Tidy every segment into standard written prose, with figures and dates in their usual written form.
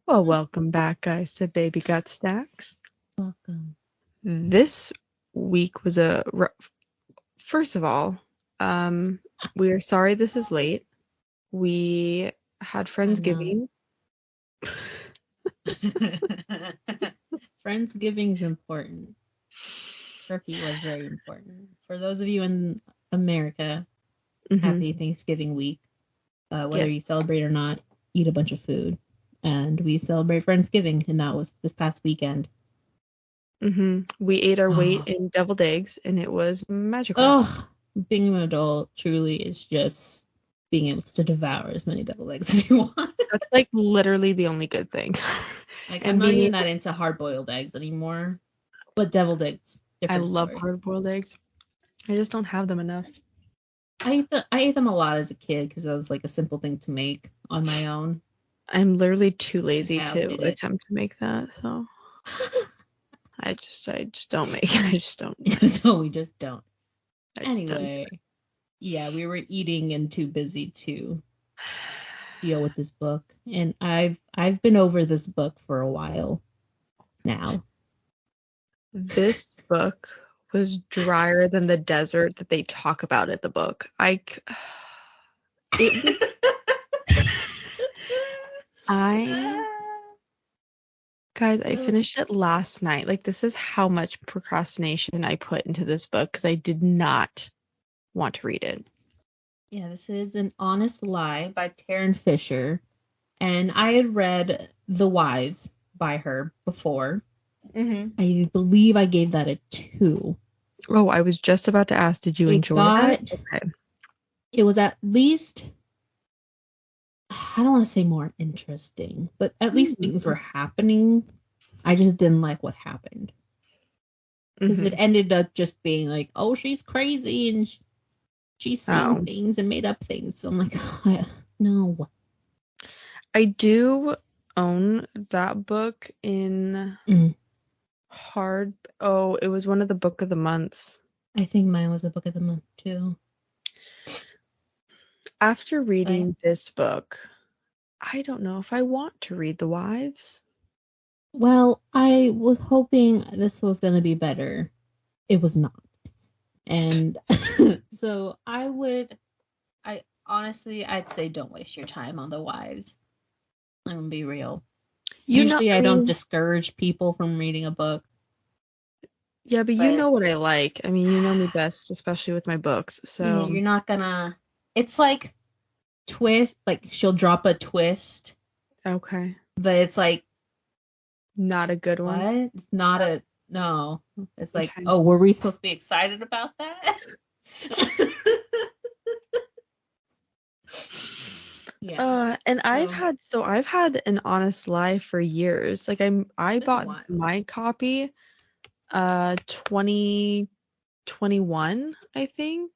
Well, welcome back, guys, to Baby Got Stacks. Welcome. This week was first of all, we are sorry this is late. We had Friendsgiving. Friendsgiving's important. Turkey was very important. For those of you in America, happy Thanksgiving week. Whether you celebrate or not, eat a bunch of food. And we celebrate Friendsgiving, and that was this past weekend. We ate our weight in deviled eggs, and it was magical. Oh, being an adult truly is just being able to devour as many deviled eggs as you want. That's like literally the only good thing. I'm not even that into hard-boiled eggs anymore, but deviled eggs. I love hard-boiled eggs. I just don't have them enough. I ate them a lot as a kid because that was like a simple thing to make on my own. I'm literally too lazy to attempt to make that, so I just don't make it. I just don't. So we just don't. Anyway, yeah, we were eating and too busy to deal with this book, and I've been over this book for a while now. This book was drier than the desert that they talk about in the book. Guys, I finished it last night. Like, this is how much procrastination I put into this book because I did not want to read it. Yeah, this is An Honest Lie by Tarryn Fisher. And I had read The Wives by her before. I believe I gave that a 2. Oh, I was just about to ask, did you enjoy that? Okay. It was at least, I don't want to say more interesting, but at least things were happening. I just didn't like what happened. Because it ended up just being like, oh, she's crazy and she's saying things and made up things. So I'm like, no. I do own that book in hard. Oh, it was one of the book of the months. I think mine was the book of the month too. After reading this book, I don't know if I want to read The Wives. Well, I was hoping this was going to be better. It was not. And so I'd say don't waste your time on The Wives. I'm going to be real. Usually I don't discourage people from reading a book. Yeah, but you know what I like. I mean, you know me best, especially with my books. So you're not gonna. It's like twist. Like she'll drop a twist. Okay. But it's like not a good one. What? It's not a no. It's like, oh, were we supposed to be excited about that? Yeah. And I've had An Honest Lie for years. Like I bought my copy 2021, I think.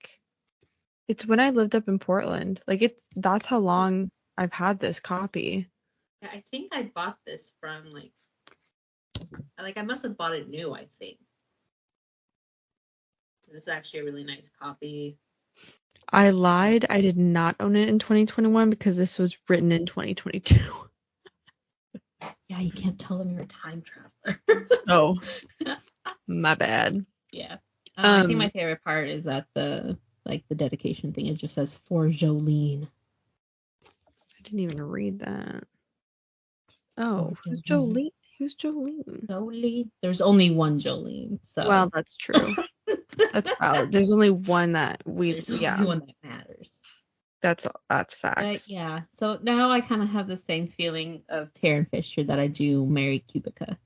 It's when I lived up in Portland. Like that's how long I've had this copy. Yeah, I think I bought this from like I must have bought it new, I think. So this is actually a really nice copy. I lied. I did not own it in 2021 because this was written in 2022. Yeah, you can't tell them you're a time traveler. Oh, my bad. Yeah. I think my favorite part is that the dedication thing. It just says for Jolene. I didn't even read that. Oh, who's Jolene? Who's Jolene? Jolene. There's only one Jolene. So. Well, that's true. That's valid. There's only one that only one that matters. That's facts. But yeah. So now I kind of have the same feeling of Tarryn Fisher that I do Mary Kubica.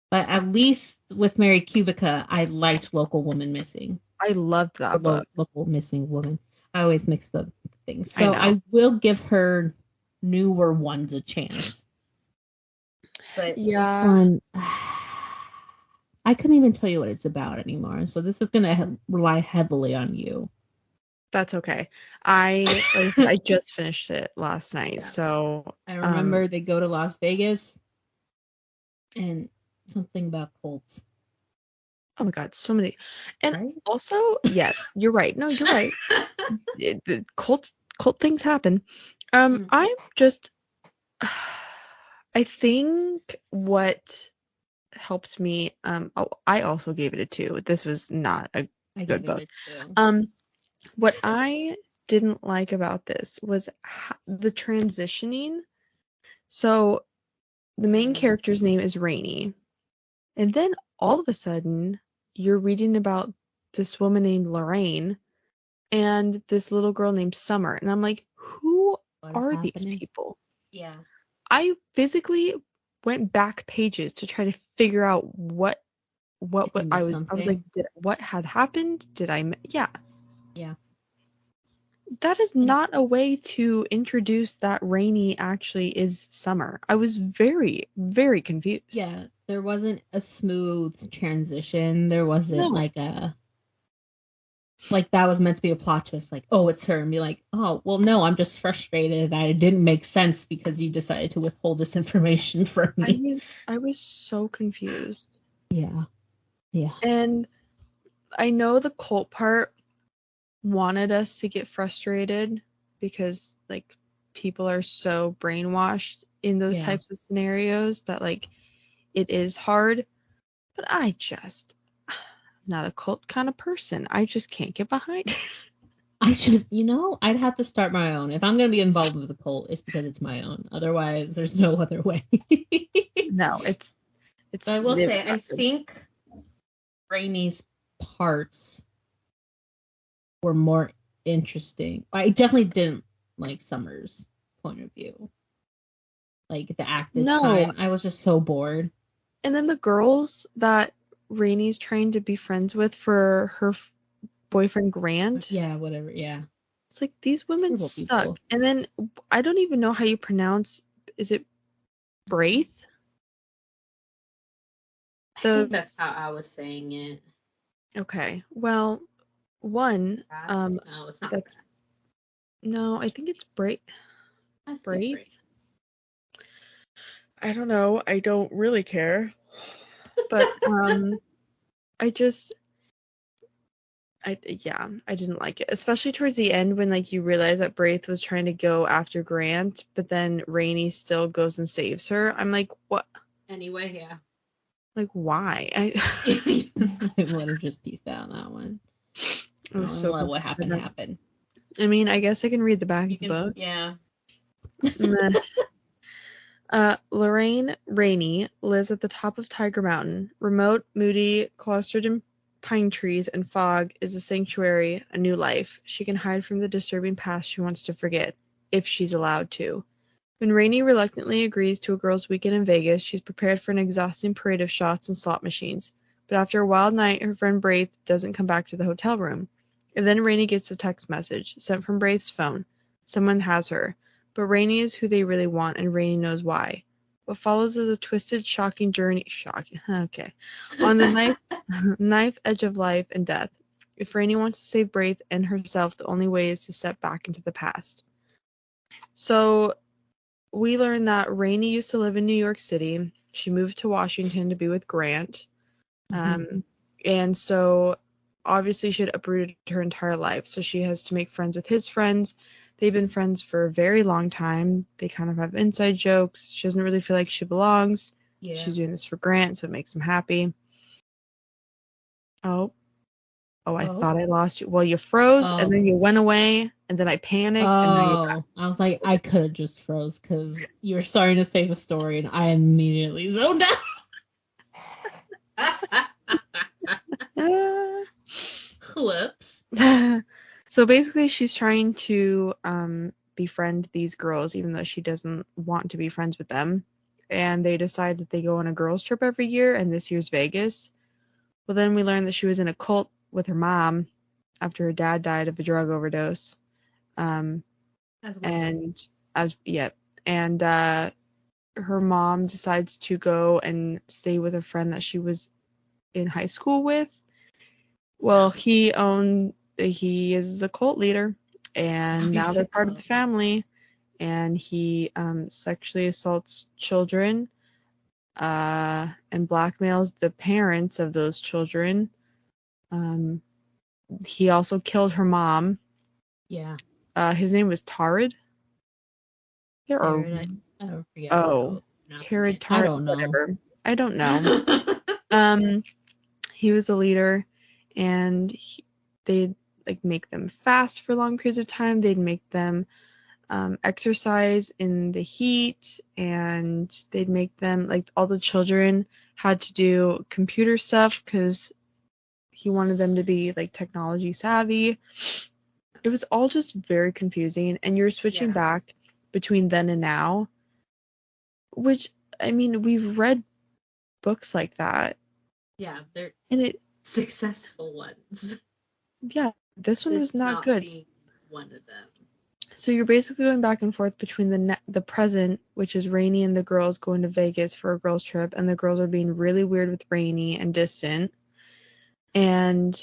But at least with Mary Kubica, I liked Local Woman Missing. I loved that book. Local Missing Woman. I always mix the things. So I will give her newer ones a chance. But this one, I couldn't even tell you what it's about anymore. So this is going to rely heavily on you. That's okay. I just finished it last night. Yeah. So I remember they go to Las Vegas and something about cults. Oh my God, so many. And also, yes, you're right. No, you're right. Cult things happen. I'm just I think what helped me, I also gave it a 2. This was not a I good gave it book. a 2. What I didn't like about this was the transitioning. So the main character's name is Rainy, and then all of a sudden you're reading about this woman named Lorraine and this little girl named Summer, and I'm like, who What is are these happening? people? Yeah. I physically went back pages to try to figure out what If you I missed was like, something. what had happened? Yeah. Yeah. That is not a way to introduce that Rainy actually is Summer. I was very, very confused. Yeah, there wasn't a smooth transition. There wasn't No. like that was meant to be a plot twist, like, oh, it's her, and be like, oh, well, no, I'm just frustrated that it didn't make sense because you decided to withhold this information from me. I was so confused. Yeah. Yeah. And I know the cult part wanted us to get frustrated because like people are so brainwashed in those Yeah. types of scenarios that like it is hard, but I'm not a cult kind of person. I just can't get behind it. I'd have to start my own. If I'm going to be involved with the cult, it's because it's my own. Otherwise, there's no other way. No, But I will it's say, I not good. think Rainy's parts were more interesting. I definitely didn't like Summer's point of view. Like the active No, time, I was just so bored. and then the girls that Rainy's trying to be friends with for her boyfriend Grant. Yeah, whatever. Yeah, It's like these women terrible suck. people. And then I don't even know how you pronounce. Is it Braith? I think The that's how I was saying it. Okay. Well, one Rat? No, it's not that's rat. no, I think it's Has to be Braith. brave. I don't know. I don't really care. But I just yeah, I didn't like it, especially towards the end when like you realize that Braith was trying to go after Grant, but then Rainey still goes and saves her. I'm like, what? Anyway, yeah. Like, why? I would have just pieced out on that one. I was so Let confused what by happened that. happen. I mean, I guess I can read the back You of the can, book. yeah. Meh. Lorraine Rainey lives at the top of Tiger Mountain. Remote, moody, clustered in pine trees and fog is a sanctuary, a new life. She can hide from the disturbing past she wants to forget, if she's allowed to. When Rainey reluctantly agrees to a girls' weekend in Vegas, she's prepared for an exhausting parade of shots and slot machines. But after a wild night, her friend Braith doesn't come back to the hotel room. And then Rainey gets a text message, sent from Braith's phone. Someone has her. But Rainey is who they really want, and Rainey knows why. What follows is a twisted, shocking journey. Shocking. Okay. On the knife edge of life and death. If Rainey wants to save Braith and herself, the only way is to step back into the past. So we learn that Rainey used to live in New York City. She moved to Washington to be with Grant. And so obviously she had uprooted her entire life. So she has to make friends with his friends. They've been friends for a very long time. They kind of have inside jokes. She doesn't really feel like she belongs. Yeah. She's doing this for Grant, so it makes him happy. Oh, I thought I lost you. Well, you froze and then you went away, and then I panicked, and now you're back. I was like, I could have just froze because you were starting to say the story, and I immediately zoned out. Whoops. So basically, she's trying to befriend these girls, even though she doesn't want to be friends with them. And they decide that they go on a girls' trip every year, and this year's Vegas. Well, then we learn that she was in a cult with her mom after her dad died of a drug overdose. As And her mom decides to go and stay with a friend that she was in high school with. Well, he is a cult leader, and now they're part of the family, and he sexually assaults children and blackmails the parents of those children. He also killed her mom. Yeah. His name was Tarryn. I forget. Tarryn, I don't know. whatever. I don't know. He was a leader, and they'd like make them fast for long periods of time. They'd make them exercise in the heat, and they'd make them, like, all the children had to do computer stuff because he wanted them to be like technology savvy. It was all just very confusing, and you're switching back between then and now, which, I mean, we've read books like that. Yeah, they're and successful ones. Yeah, this one was not good. One of them. So you're basically going back and forth between the present, which is Rainey and the girls going to Vegas for a girls' trip, and the girls are being really weird with Rainey and distant. And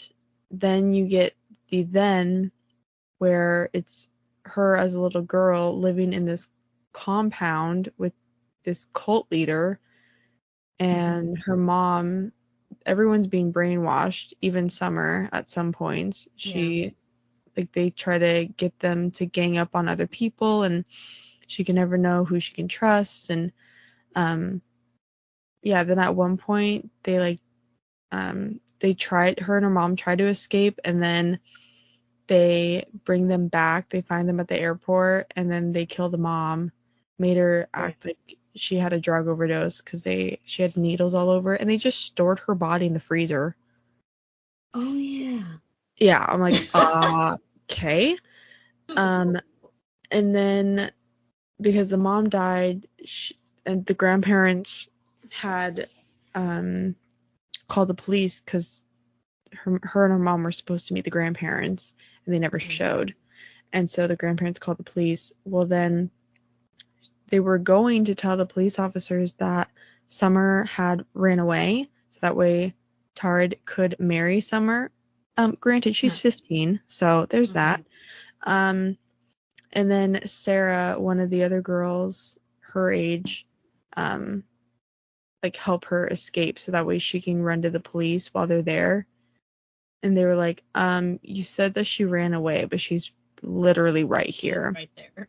then you get the then, where it's her as a little girl living in this compound with this cult leader, and her mom. Everyone's being brainwashed, even Summer at some points. Like, they try to get them to gang up on other people, and she can never know who she can trust. And then at one point they her and her mom tried to escape, and then they bring them back. They find them at the airport, and then they kill the mom, made her act like she had a drug overdose because she had needles all over, and they just stored her body in the freezer. Oh yeah. Yeah, I'm like, okay. And then because the mom died, and the grandparents had called the police because her and her mom were supposed to meet the grandparents, and they never showed. And so the grandparents called the police. Well, then they were going to tell the police officers that Summer had ran away, so that way Tard could marry Summer. Granted, she's 15, so there's that. And then Sarah, one of the other girls her age, like, help her escape so that way she can run to the police while they're there. And they were like, you said that she ran away, but she's literally right here. She's right there.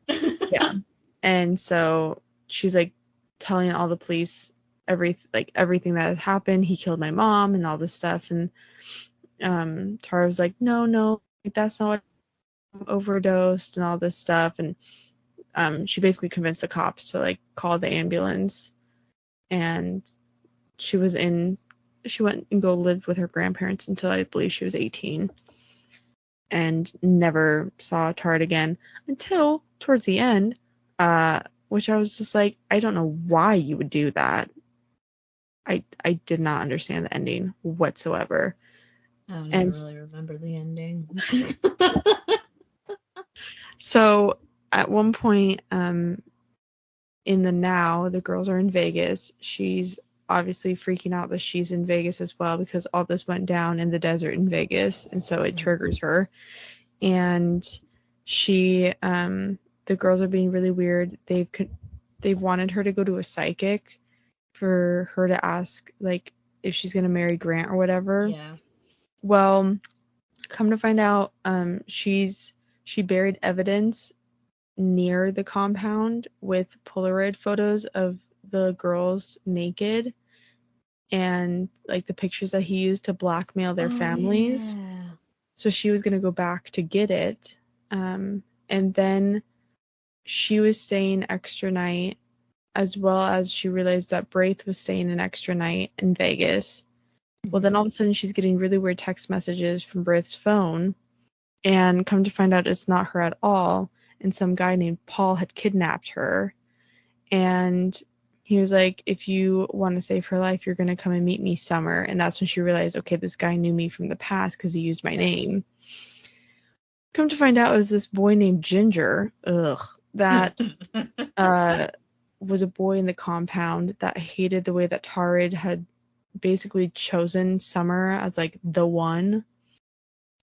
Yeah. And so she's like telling all the police everything that had happened. He killed my mom and all this stuff. And Tara was like, no, that's not what, overdosed and all this stuff. And she basically convinced the cops to like call the ambulance. And she went and go live with her grandparents until I believe she was 18, and never saw Tard again until towards the end, which I was just like, I don't know why you would do that. I did not understand the ending whatsoever. I don't even really remember the ending. So at one point, in the now, the girls are in Vegas. She's obviously freaking out that she's in Vegas as well because all this went down in the desert in Vegas, and so it triggers her. And the girls are being really weird. They've wanted her to go to a psychic for her to ask, like, if she's gonna marry Grant or whatever. Yeah. Well, come to find out, she buried evidence near the compound with Polaroid photos of the girls naked, and like the pictures that he used to blackmail their families. Yeah. So she was going to go back to get it. And then she was staying extra night, as well as she realized that Braith was staying an extra night in Vegas. Well, then all of a sudden she's getting really weird text messages from Braith's phone, and come to find out it's not her at all. And some guy named Paul had kidnapped her. And he was like, if you want to save her life, you're going to come and meet me, Summer. And that's when she realized, okay, this guy knew me from the past because he used my name. Come to find out it was this boy named Ginger, that was a boy in the compound that hated the way that Tarid had basically chosen Summer as like the one.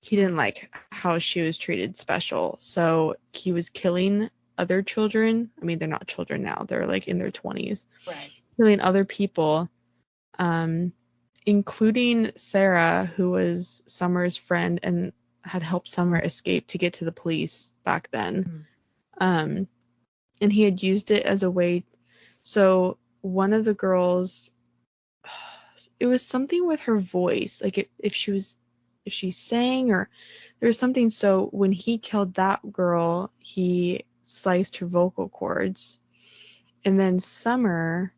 He didn't like how she was treated special, so he was killing other children. I mean, they're not children now, they're like in their 20s. Right. Killing other people, including Sarah, who was Summer's friend and had helped Summer escape to get to the police back then. And he had used it as a way. So one of the girls, it was something with her voice, like if she sang, or there was something. So when he killed that girl, he sliced her vocal cords. And then Sarah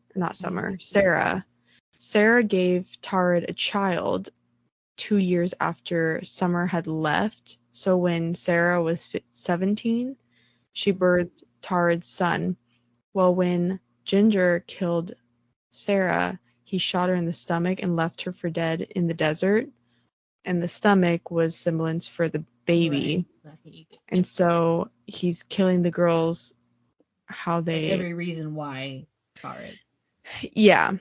gave Tarryn a child 2 years after Summer had left. So when Sarah was 17, she birthed Tarryn's son. Well, when Ginger killed Sarah, he shot her in the stomach and left her for dead in the desert. And the stomach was semblance for the baby. Right. And so he's killing the girls how they... Like every reason why Tarryn. Yeah.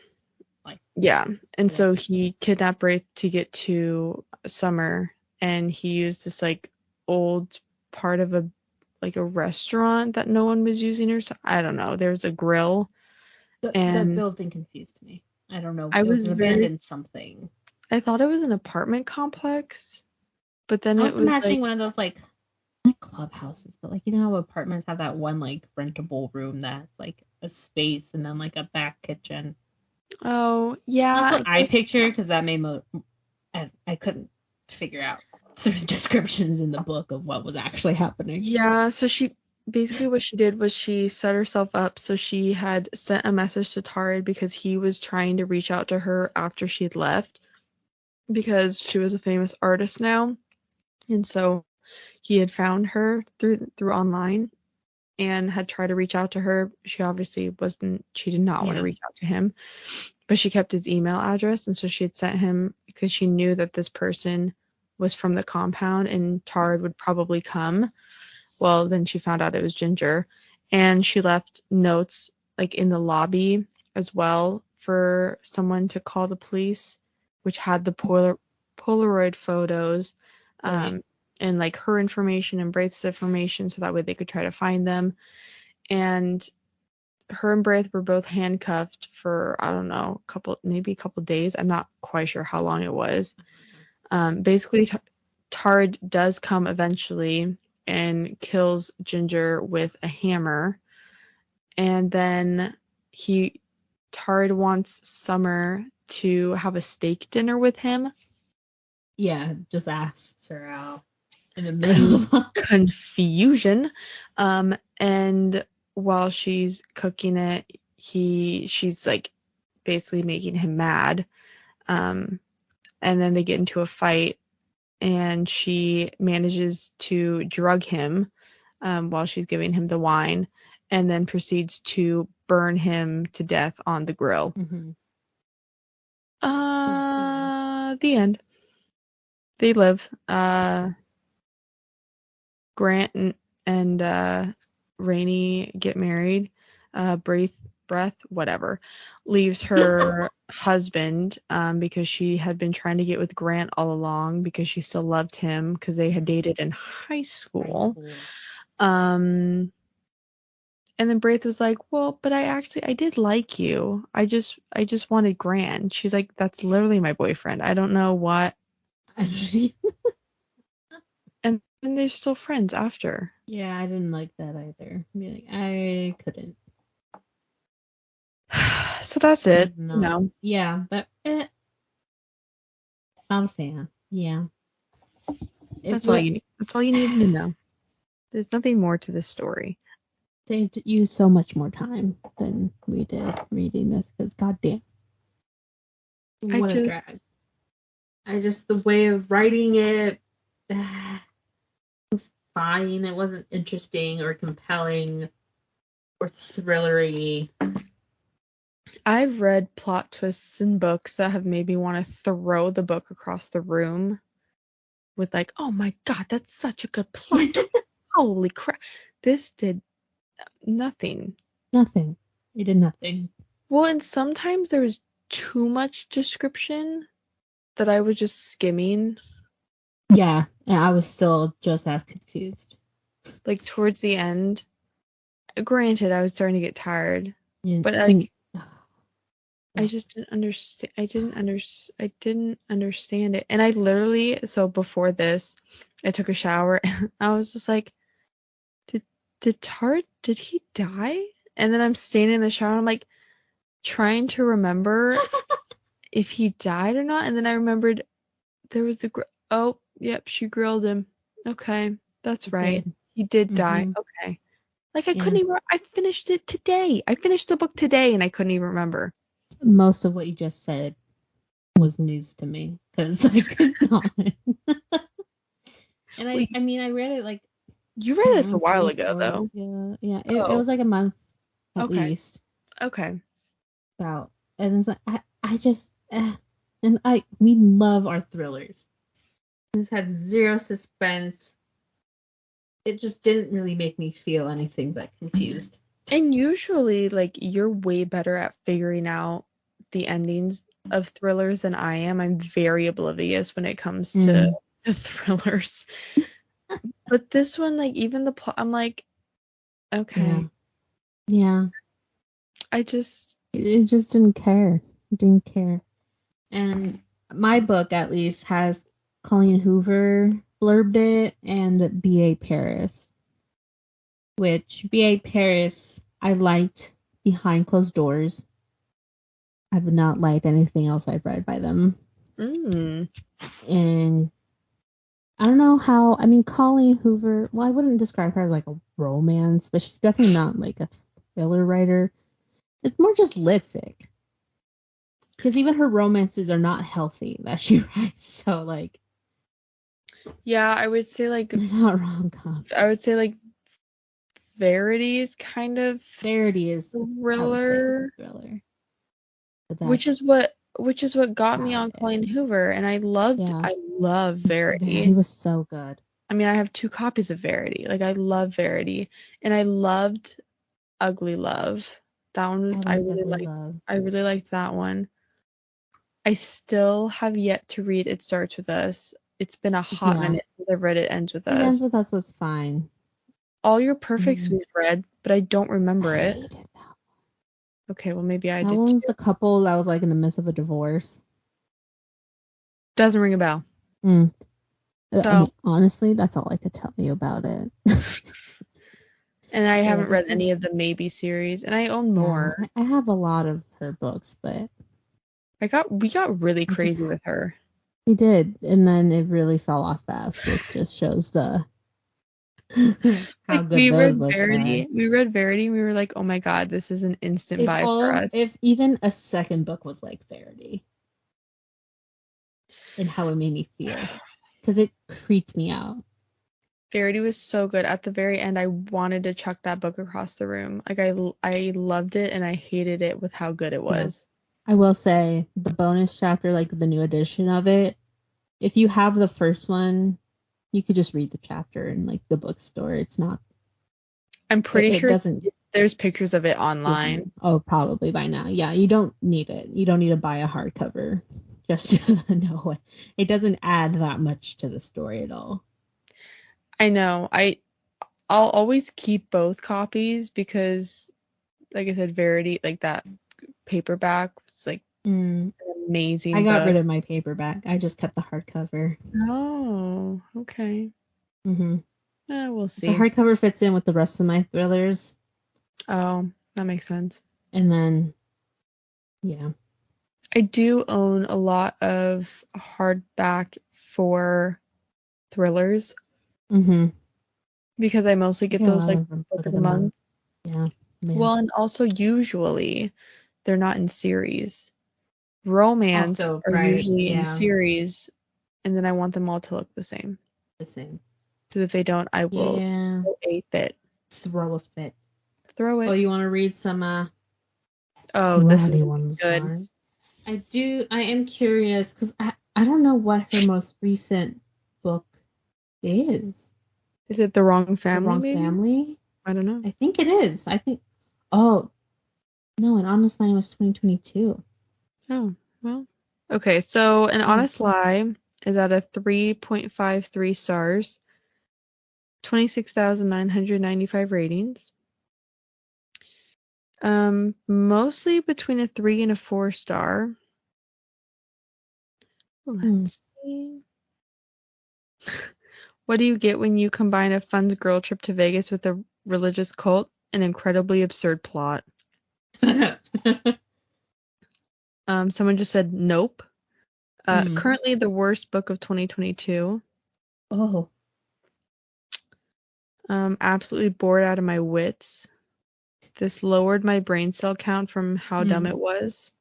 Like, yeah. And so he kidnapped Wraith to get to Summer, and he used this like old part of a restaurant that no one was using, or so I don't know. There's a grill. The building confused me. I don't know. It was an abandoned something. I thought it was an apartment complex, but then I was imagining one of those like not clubhouses, but like, you know how apartments have that one like rentable room that's like a space and then like a back kitchen. Oh yeah, That's what I picture, because that made I couldn't figure out the descriptions in the book of what was actually happening. Yeah, so what she did was she set herself up. So she had sent a message to Tarryn because he was trying to reach out to her after she'd left, because she was a famous artist now. And so he had found her through online and had tried to reach out to her. She obviously she did not want to reach out to him, but she kept his email address. And so she had sent him, because she knew that this person was from the compound and Tarryn would probably come. Well, then she found out it was Ginger, and she left notes like in the lobby as well for someone to call the police, which had the Polaroid photos, and like her information and Braith's information, so that way they could try to find them. And her and Braith were both handcuffed for, I don't know, maybe a couple days. I'm not quite sure how long it was. Basically, Tard does come eventually and kills Ginger with a hammer. And then Tard wants Summer to have a steak dinner with him. Yeah, just asks her out in the middle of confusion. And while she's cooking it, she's like basically making him mad. And then they get into a fight, and she manages to drug him while she's giving him the wine, and then proceeds to burn him to death on the grill. Mm-hmm. The end. They live. Grant and Rainey get married. Breath, whatever, leaves her husband because she had been trying to get with Grant all along, because she still loved him, because they had dated in high school. And then Braith was like, well, but I did like you. I just wanted Grant. She's like, that's literally my boyfriend. I don't know what. And they're still friends after. Yeah, I didn't like that either. I couldn't. So that's it. No. Yeah, but not a fan. Yeah. That's all you need. That's all you need to know. There's nothing more to this story. They used so much more time than we did reading this, because goddamn. What a drag. The way of writing it was fine. It wasn't interesting or compelling or thrillery. I've read plot twists in books that have made me want to throw the book across the room with like, oh my god, that's such a good plot twist. Holy crap. This did nothing. Nothing. It did nothing. Well, and sometimes there was too much description that I was just skimming. Yeah, and I was still just as confused. Like towards the end, granted, I was starting to get tired, but I just didn't understand. I didn't understand it. And I literally, so before this, I took a shower and I was just like, did he die? And then I'm standing in the shower and I'm like, trying to remember if he died or not, and then I remembered there was the oh, yep, she grilled him. Okay, that's right. Did. He did die. Mm-hmm. Okay. Like I Yeah. couldn't even I finished it today. I finished the book today and I couldn't even remember. Most of what you just said was news to me because I could not. And Well, I mean, I read it like, you I read don't this a know, while ago 3-4 though. years ago. Yeah, it Oh, was like a month at okay. least. Okay. About, and it's like I just and we love our thrillers. This had zero suspense. It just didn't really make me feel anything but confused. And usually like you're way better at figuring out the endings of thrillers than I am. I'm very oblivious when it comes to thrillers. But this one, like even the plot, I'm like, Yeah. okay. Yeah. I just It just didn't care. It didn't care. And my book, at least, has Colleen Hoover blurbed it and B.A. Paris, which B.A. Paris I liked Behind Closed Doors. I have not liked anything else I've read by them. And I don't know how, I mean, Colleen Hoover, well, I wouldn't describe her as like a romance, but she's definitely not like a thriller writer. It's more just lit fic. Because even her romances are not healthy that she writes. So, like, yeah, I would say like they're not rom-coms. I would say like Verity is kind of Verity is, I would say, is a thriller, thriller. But which is that's what got me about on it. Colleen Hoover, and Yeah. I love Verity Verity. was so good. I mean, I have 2 copies of Verity. Like I love Verity, and I loved Ugly Love. That one was I like Ugly Love. I really liked that one. I still have yet to read It Starts With Us. It's been a hot Yeah. minute since I've read It Ends With It Ends Us. With Us was fine. All Your Perfects Mm. we've read, but I don't I remember it. hated that. Okay, well maybe I That did one was too. the couple that was like in the midst of a divorce. Doesn't ring a bell. Mm. I So, mean, honestly, that's all I could tell you about it. and I Yeah, haven't read that's any of the Maybe series, and I own yeah. more. I have a lot of her books, but We got really I just crazy with her. we did, and then it really fell off fast, which just shows the how Like good those books are. We read Verity, and we were like, oh my god, this is an instant buy for us. If even a second book was like Verity and how it made me feel, because it creeped me out. Verity was so good. At the very end, I wanted to chuck that book across the room. Like I loved it, and I hated it with how good it Yeah. was. I will say the bonus chapter, like the new edition of it, if you have the first one, you could just read the chapter in like the bookstore. It's not. I'm pretty It sure doesn't there's pictures of it give you. online. Oh, probably by now. Yeah, you don't need it. You don't need to buy a hardcover just to know it. It doesn't add that much to the story at all. I know. I'll always keep both copies because, like I said, Verity, like that paperback was like Mm. an I amazing got book. rid of my paperback. I just kept the hardcover. Oh, okay. Mm-hmm. We'll The see. hardcover fits in with the rest of my thrillers, Oh, that makes sense. and then yeah. I do own a lot of hardback for thrillers Mm-hmm. because I mostly I get get a those lot like of them book book of of the the month. month. Yeah, man. Well, and also usually they're not in series. Romance Also, are right? usually in Yeah, series, and then I want them all to look the same. the same. Because if they don't, I will Yeah, throw a fit. throw a fit. Throw Oh, it. you want to read some Oh, this is Gravity gonna be Ones good. are? I do. I am curious because I don't know what her most recent book is. Is it The Wrong The Family, Wrong maybe? Family. I don't know. I think it is. I think. Oh no, an Honest Line was 2022. Oh, well. Okay, so An Hmm. Honest Lie is at a 3.53 stars, 26,995 ratings. Mostly between a 3 and a 4 star. Hmm. Let's see. What do you get when you combine a fun girl trip to Vegas with a religious cult? An incredibly absurd plot. Someone just said nope. Currently the worst book of 2022. Oh. Absolutely bored out of my wits. This lowered my brain cell count from how dumb it was.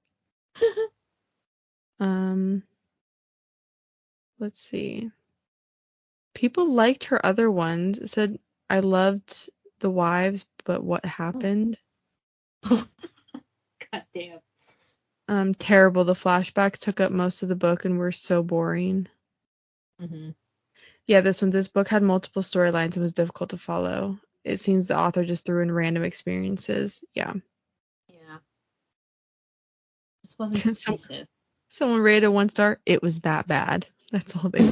Let's see. People liked her other ones. It said, I loved The Wives, but what happened? God damn. Terrible. The flashbacks took up most of the book and were so boring. Yeah, this book had multiple storylines and was difficult to follow. It seems the author just threw in random experiences. Yeah. Yeah. This wasn't cohesive. Someone rated a 1 star. It was that bad. That's all they.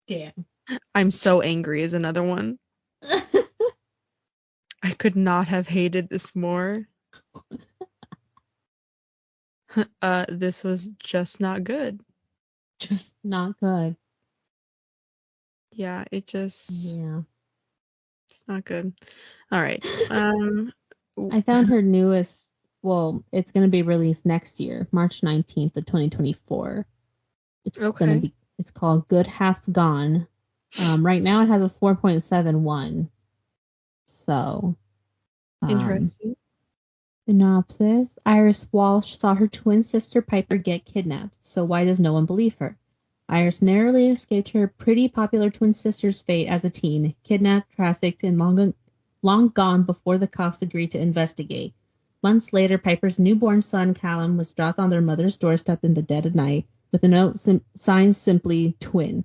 Damn. I'm so angry is another one. I could not have hated this more. This was just not good. Just not good. Yeah, Yeah. It's not good. All right. I found her newest, well, it's going to be released next year, March 19th of 2024. It's called Good Half Gone. Right now it has a 4.71. So, Interesting. synopsis. Iris Walsh saw her twin sister Piper get kidnapped, so why does no one believe her? Iris narrowly escaped her pretty popular twin sister's fate as a teen, kidnapped, trafficked, and long gone before the cops agreed to investigate. Months later, Piper's newborn son, Callum, was dropped on their mother's doorstep in the dead of night, with a note signed simply, twin.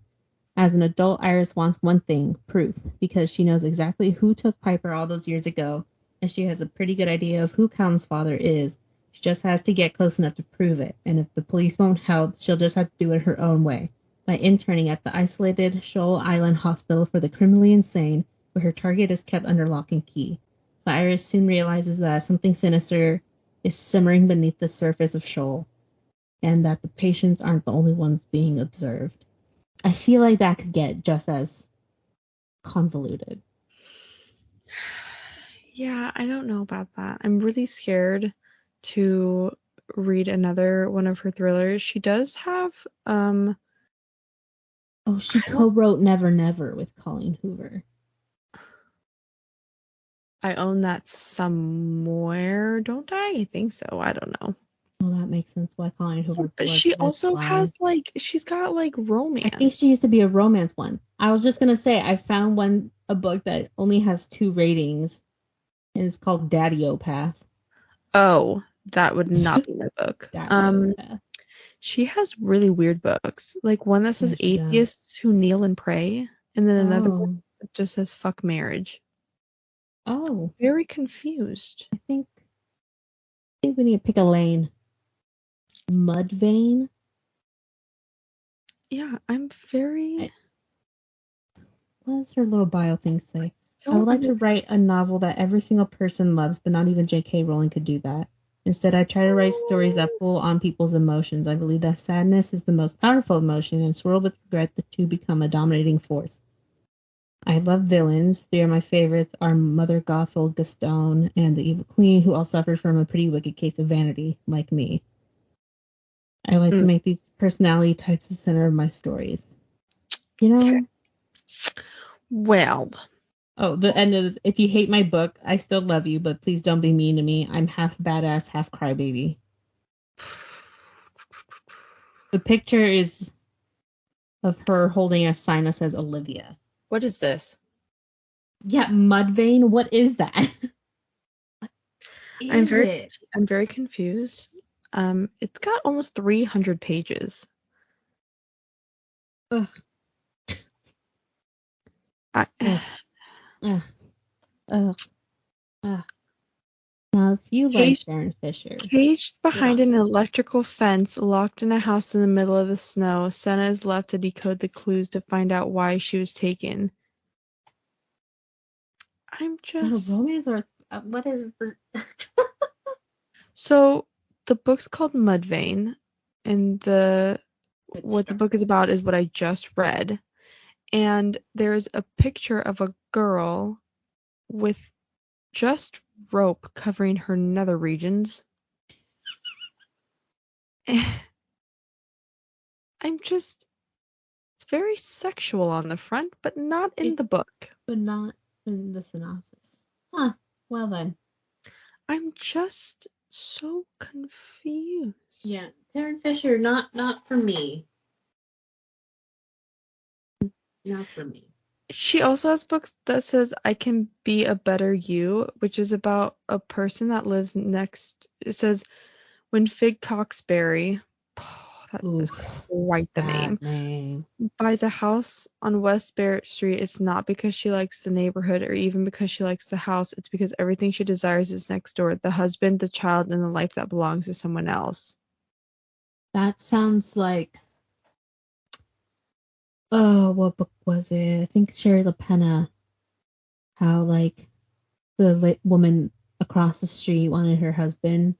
As an adult, Iris wants one thing, proof, because she knows exactly who took Piper all those years ago, and she has a pretty good idea of who Callum's father is. She just has to get close enough to prove it, and if the police won't help, she'll just have to do it her own way, by interning at the isolated Shoal Island Hospital for the Criminally Insane, where her target is kept under lock and key. But Iris soon realizes that something sinister is simmering beneath the surface of Shoal, and that the patients aren't the only ones being observed. I feel like that could get just as convoluted. Yeah, I don't know about that. I'm really scared to read another one of her thrillers. She does have she co-wrote Never Never with Colleen Hoover. I own that somewhere, don't I? I think so. I don't know. Well, that makes sense why Colleen Hoover. But she also has she's got romance. I think she used to be a romance one. I was just gonna say I found a book that only has 2 ratings, and it's called Daddy-O-Path. Oh, that would not be my book. She has really weird books, like one that says atheists who kneel and pray, and then another one that just says fuck marriage. Oh, very confused. I think we need to pick a lane. Mudvayne. Yeah, I'm very. What does her little bio thing say? I would like to write a novel that every single person loves, but not even J.K. Rowling could do that. Instead, I try to write stories that pull on people's emotions. I believe that sadness is the most powerful emotion, and swirled with regret, the two become a dominating force. I love villains. 3 of my favorites are Mother Gothel, Gaston, and the Evil Queen, who all suffered from a pretty wicked case of vanity, like me. I like to make these personality types the center of my stories. You know? Okay. Well. Oh, the end of this. If you hate my book, I still love you, but please don't be mean to me. I'm half badass, half crybaby. The picture is of her holding a sign that says Olivia. What is this? Yeah, Mudvayne. What is that? I'm very confused. It's got almost 300 pages. Ugh. Now, if you like Tarryn Fisher. Caged behind an electrical fence, locked in a house in the middle of the snow, Senna is left to decode the clues to find out why she was taken. I'm just... Is that a romance or what is the... So, the book's called Mudvayne, and what the book is about is what I just read. And there's a picture of a girl with just rope covering her nether regions. I'm just, it's very sexual on the front, but not in the book. But not in the synopsis. Huh. Well then. I'm just so confused. Yeah, Tarryn Fisher, not for me. Not for me. She also has books that says I Can Be a Better You, which is about a person that lives next. It says when Fig Coxberry, that is quite the name, buys a house on West Barrett Street, it's not because she likes the neighborhood or even because she likes the house. It's because everything she desires is next door, the husband, the child, and the life that belongs to someone else. That sounds like, oh, what book was it? I think Sherry LaPena. How like the woman across the street wanted her husband,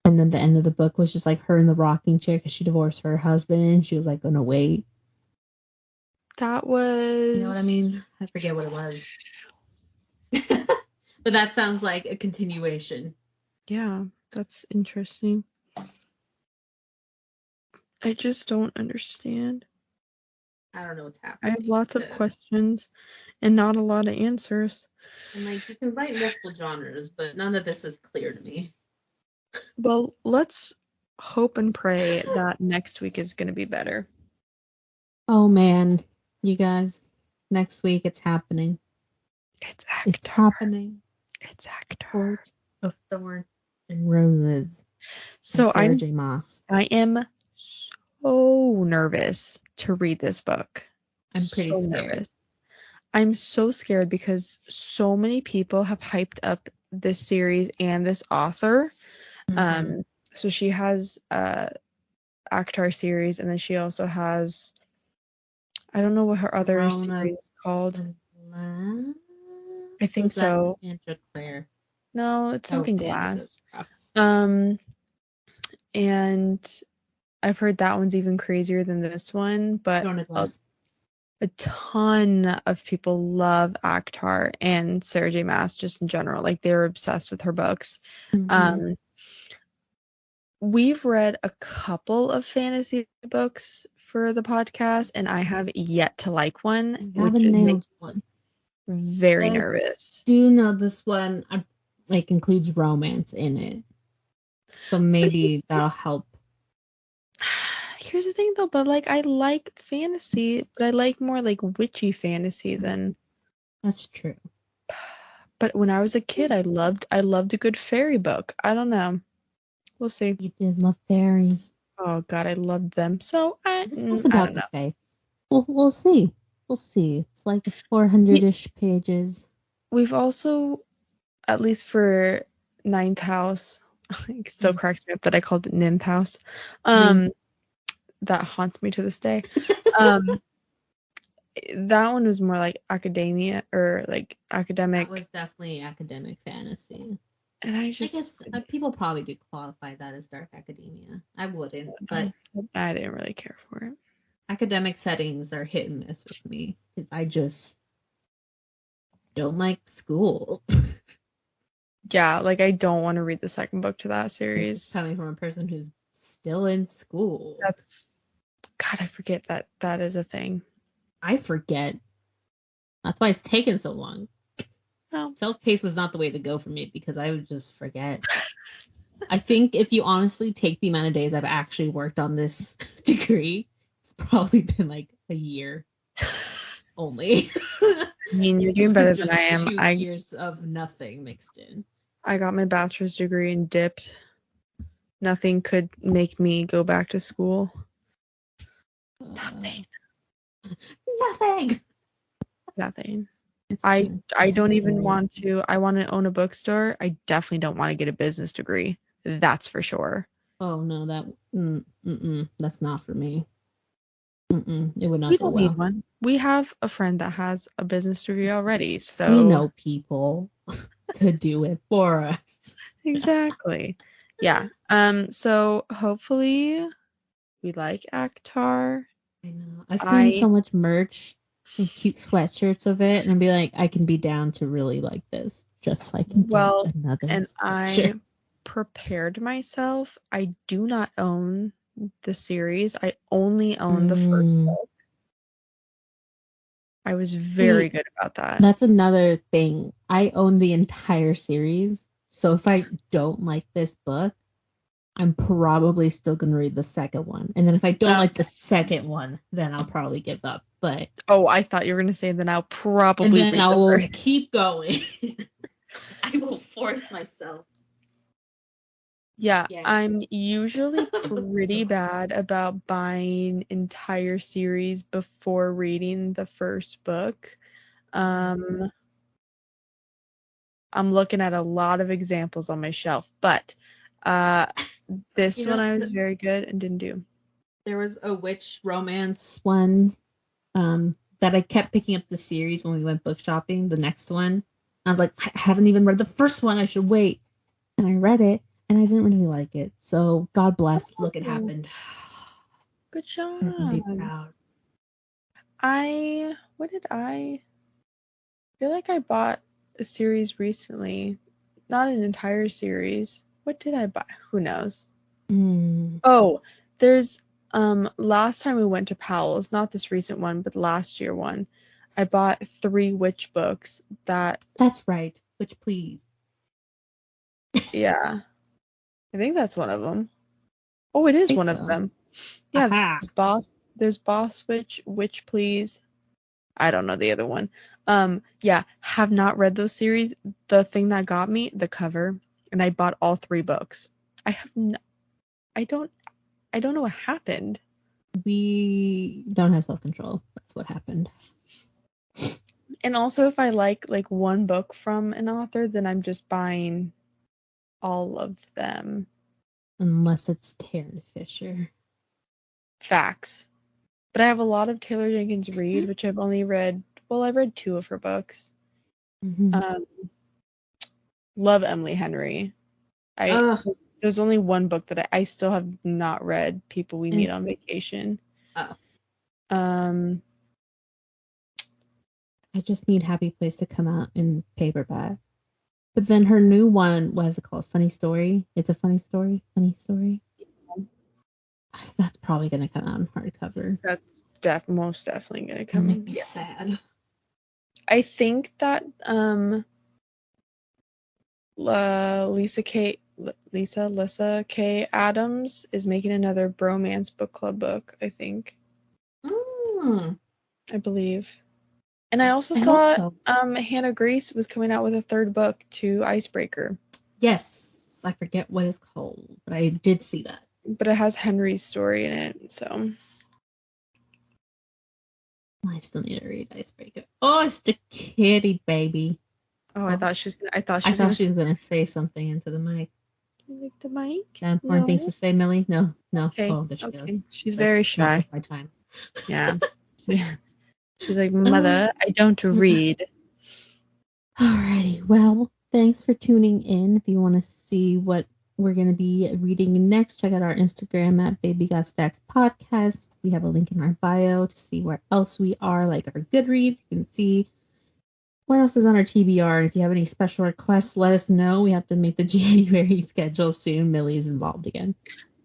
and then the end of the book was just like her in the rocking chair because she divorced her husband and she was like gonna wait. That was, you know what I mean? I forget what it was. But that sounds like a continuation. Yeah, that's interesting. I just don't understand. I don't know what's happening. I have lots of questions and not a lot of answers. I'm like, you can write multiple genres, but none of this is clear to me. Well, let's hope and pray that next week is going to be better. Oh man, you guys, next week it's happening. It's Actor. It's happening. It's Actor. Court of Thorn and Roses. So Sarah J. Maas. I am so nervous to read this book. I'm pretty scared. Nervous. I'm so scared because so many people have hyped up this series and this author. Mm-hmm. So she has Actar series, and then she also has, I don't know what her other series is called. I think so. Sandra Clare. No, it's something Glass. And I've heard that one's even crazier than this one, but a ton of people love Actar and Sarah J. Maas just in general. Like, they're obsessed with her books. Mm-hmm. We've read a couple of fantasy books for the podcast, and I have yet to like one, which makes me very nervous. Do you know this one like includes romance in it? So maybe that'll help. Here's the thing though, but like I like fantasy, but I like more like witchy fantasy than. That's true. But when I was a kid, I loved a good fairy book. I don't know. We'll see. You did love fairies. Oh God, I loved them. So this is about the fae. We'll see. We'll see. It's like 400-ish pages. We've also, at least for Ninth House, it still cracks me up that I called it Ninth House. That haunts me to this day. That one was more like academia or like academic. That was definitely academic fantasy. And I guess people probably do qualify that as dark academia. I wouldn't, but I didn't really care for it. Academic settings are hit and miss with me because I just don't like school. Yeah, like I don't want to read the second book to that series. This is coming from a person who's still in school. God, I forget that is a thing. I forget. That's why it's taken so long. Oh. Self-paced was not the way to go for me because I would just forget. I think if you honestly take the amount of days I've actually worked on this degree, it's probably been like a year only. I mean, you're doing better than I am. 2 years of nothing mixed in. I got my bachelor's degree and dipped. Nothing could make me go back to school. Nothing. I don't even want to. I want to own a bookstore. I definitely don't want to get a business degree. That's for sure. Oh no, that's not for me. It would not. We don't need one. We have a friend that has a business degree already, so we know people to do it for us. Exactly. Yeah. So hopefully we like Actar. I know. I've seen so much merch and cute sweatshirts of it, and I'd be like, I can be down to really like this, just like another. And I prepared myself. I do not own the series. I only own the first book. I was very good about that. That's another thing. I own the entire series. So if I don't like this book, I'm probably still going to read the second one. And then if I don't like the second one, then I'll probably give up. But I thought you were going to say then I'll probably and then read I the will first. keep going. I will force myself. Yeah, I'm usually pretty bad about buying entire series before reading the first book. I'm looking at a lot of examples on my shelf, but this one I was very good and didn't do. There was a witch romance one that I kept picking up the series when we went book shopping, the next one. I was like, I haven't even read the first one. I should wait. And I read it, and I didn't really like it. So God bless. Look, it happened. Good job. I'm be proud. I feel like I bought a series recently. Not an entire series. What did I buy? Who knows? Oh, there's last time we went to Powell's, not this recent one, but last year one. I bought 3 witch books That's right. Witch please. Yeah. I think that's one of them. Oh, it is one of them. Yeah, there's Boss Witch, Witch Please. I don't know the other one. Yeah, have not read those series. The thing that got me, the cover, and I bought all 3 books. I don't know what happened. We don't have self-control. That's what happened. And also, if I like one book from an author, then I'm just buying all of them. Unless it's Tarryn Fisher. Facts. But I have a lot of Taylor Jenkins Reid, which I've only read. Well, I've read 2 of her books. Love Emily Henry. There's only one book that I still have not read. People We Meet on Vacation. I just need Happy Place to come out in paperback. But then her new one, what is it called? Funny Story? It's a funny story? Funny Story? That's probably going to come out in hardcover. That's most definitely going to come out. Make me sad. I think that Lisa K. Adams is making another bromance book club book, I think. I believe. And I also saw Hannah Grace was coming out with a 3rd book to Icebreaker. Yes, I forget what it's called, but I did see that. But it has Henry's story in it, so. I still need to read Icebreaker. Oh, it's the kitty baby. Oh, I thought she was gonna say something into the mic. Like the mic? Important things to say, Millie? No. Okay. Oh, but she does. She's very shy. My time. Yeah. She's like, Mother, I don't read. Alrighty. Well, thanks for tuning in. If you want to see what we're going to be reading next, check out our Instagram at Baby Got Stacks Podcast. We have a link in our bio to see where else we are, like our Goodreads. You can see what else is on our TBR. If you have any special requests, let us know. We have to make the January schedule soon. Millie's involved again.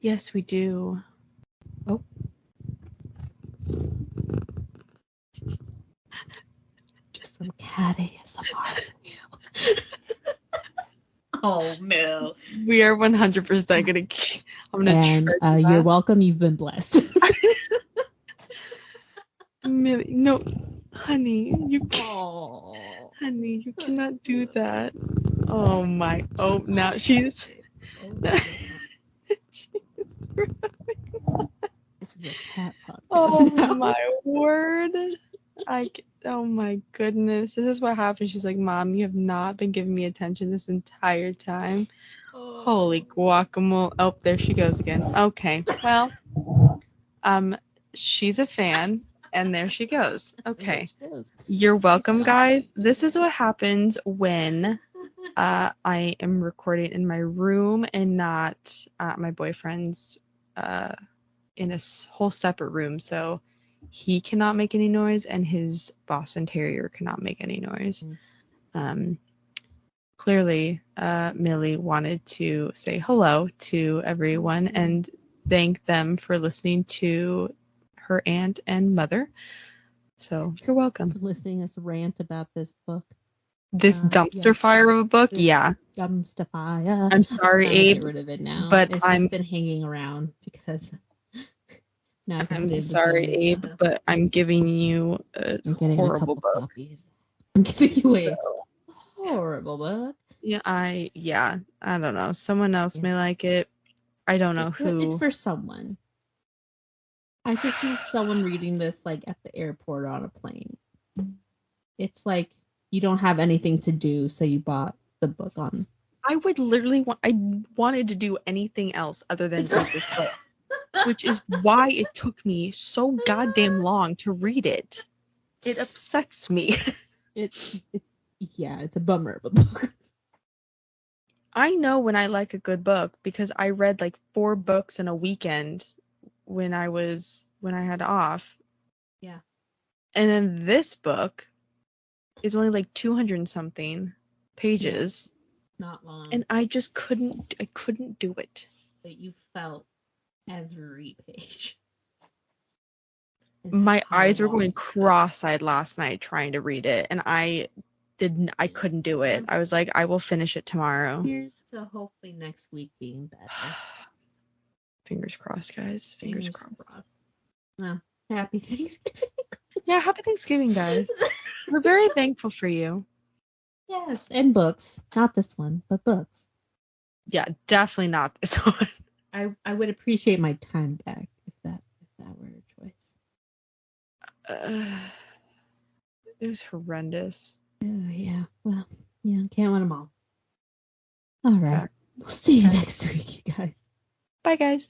Yes, we do. Oh. Just some cat ASMR from you. Oh, no. We are 100% going to keep. I'm going to you're welcome. You've been blessed. Millie, no. Honey, you can't. Honey, you cannot do that. Oh, my. Oh, now she's. This is a cat podcast. Oh, now. My word. Oh my goodness. This is what happened. She's like, Mom, you have not been giving me attention this entire time. Holy guacamole. Oh, there she goes again. Okay. Well, she's a fan, and there she goes. Okay. You're welcome, guys. This is what happens when I am recording in my room and not at my boyfriend's in a whole separate room. So he cannot make any noise, and his Boston Terrier cannot make any noise. clearly, Millie wanted to say hello to everyone and thank them for listening to her aunt and mother. So you're welcome. For listening to us rant about this book. This dumpster fire of a book, yeah. Dumpster fire. I'm sorry, Abe. Get rid of it now. But it's just been hanging around because now I can I'm sorry, Abe, but I'm giving you a horrible book. Copies. I'm giving you a horrible book. Yeah, I don't know. Someone else may like it. I don't know who. It's for someone. I could see someone reading this like at the airport or on a plane. It's like you don't have anything to do, so you bought the book on. I would literally I wanted to do anything else other than read this book, which is why it took me so goddamn long to read it. It upsets me. It's a bummer of a book. I know when I like a good book because I read like 4 books in a weekend when I had off. Yeah. And then this book is only like 200 and something pages. Yeah. Not long. And I just couldn't do it. But you felt every page. My eyes were going cross-eyed last night trying to read it, and I couldn't do it. I was like, I will finish it tomorrow. Here's to hopefully next week being better. Fingers crossed, guys. Fingers crossed. Well, happy Thanksgiving. Yeah, happy Thanksgiving, guys. We're very thankful for you. Yes, and books. Not this one, but books. Yeah, definitely not this one. I would appreciate my time back if that were a choice. It was horrendous. Yeah. Well, can't win them all. All right. We'll see you next week, you guys. Bye, guys.